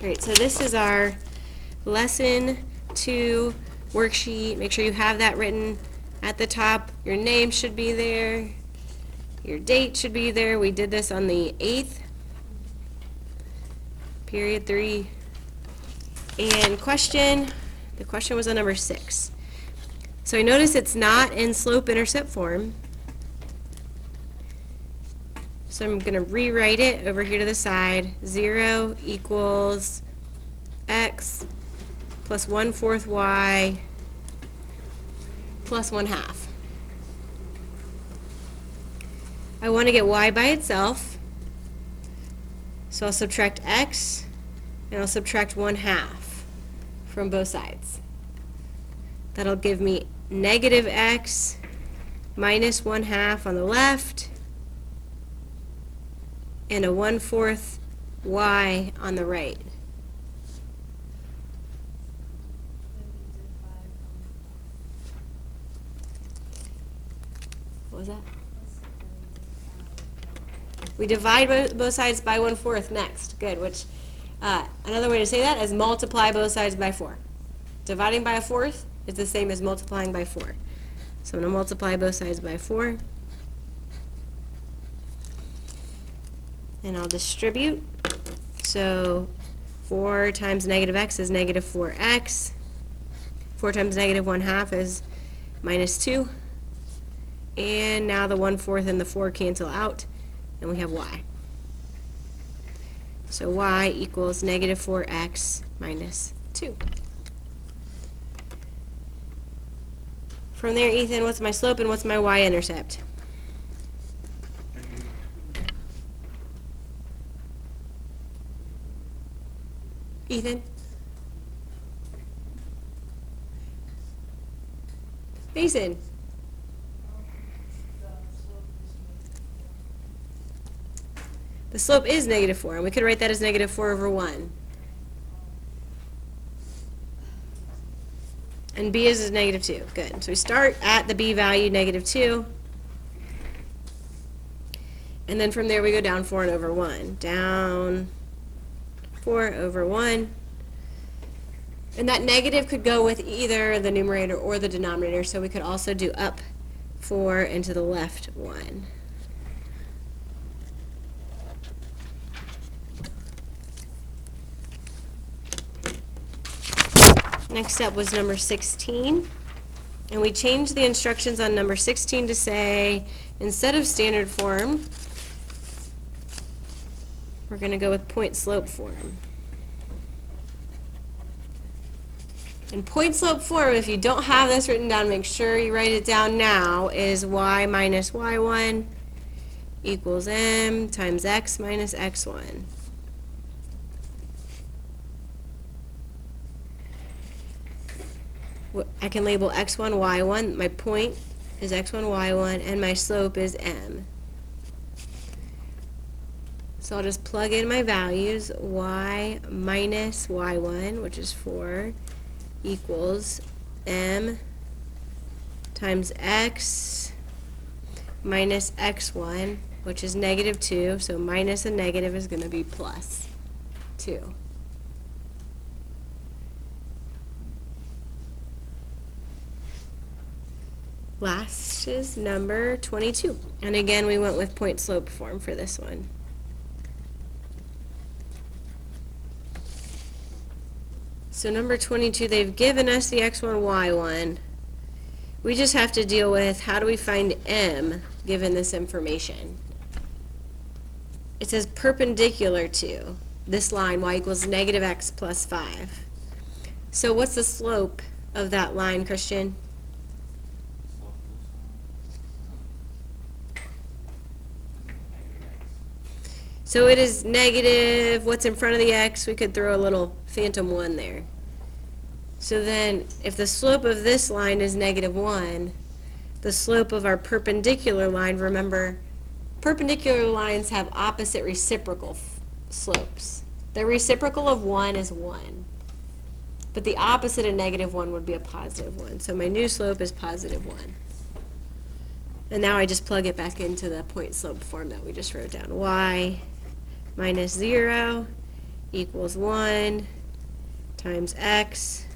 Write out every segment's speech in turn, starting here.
Alright, so this is our lesson 2 worksheet. Make sure you have that written at the top. Your name should be there. Your date should be there. We did this on the 8th, period 3. And the question was on number 6. So I notice it's not in slope-intercept form. So I'm going to rewrite it over here to the side. 0 equals x plus 1/4 y plus 1/2. I want to get y by itself. So I'll subtract x and I'll subtract 1/2 from both sides. That'll give me negative x minus 1/2 on the left and a 1/4 y on the right. What was that? We divide both sides by 1/4 next. Good, which another way to say that is multiply both sides by 4. Dividing by a 4th is the same as multiplying by 4. So I'm going to multiply both sides by 4. And I'll distribute. So 4 times negative x is negative 4x. 4 times negative 1/2 is minus 2. And now the 1/4 and the 4 cancel out, and we have y. So y equals negative 4x minus 2. From there, Ethan, what's my slope and what's my y-intercept? Ethan? Mason? The slope is negative 4, and we could write that as negative 4 over 1. And b is negative 2. Good. So we start at the b value, negative 2. And then from there we go down 4 and over 1. Down 4 over 1. And that negative could go with either the numerator or the denominator, so we could also do up 4 and to the left 1. Next up was number 16, and we changed the instructions on number 16 to say, instead of standard form, we're going to go with point slope form. In point slope form, if you don't have this written down, make sure you write it down now, is y minus y1 equals m times x minus x1. I can label x1, y1. My point is x1, y1, and my slope is m. So I'll just plug in my values. Y minus y1, which is 4, equals m times x minus x1, which is negative 2. So minus a negative is going to be plus 2. Last is number 22. And again, we went with point slope form for this one. So number 22, they've given us the x1, y1. We just have to deal with how do we find m given this information. It says perpendicular to this line, y equals negative x plus 5. So what's the slope of that line, Christian? So it is negative, what's in front of the x? We could throw a little phantom 1 there. So then, if the slope of this line is negative 1, the slope of our perpendicular line, remember, perpendicular lines have opposite reciprocal slopes. The reciprocal of 1 is 1. But the opposite of negative 1 would be a positive 1. So my new slope is positive 1. And now I just plug it back into the point slope form that we just wrote down. Y minus 0 equals 1 times x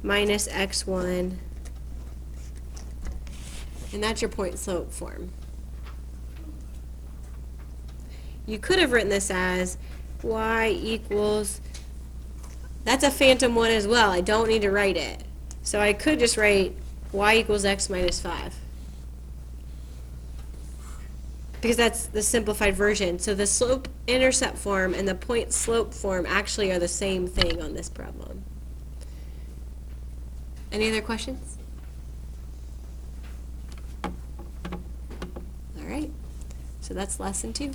minus x1, and that's your point slope form. You could have written this as y equals, that's a phantom 1 as well, I don't need to write it. So I could just write y equals x minus 5. Because that's the simplified version. So the slope-intercept form and the point-slope form actually are the same thing on this problem. Any other questions? All right. So that's lesson 2.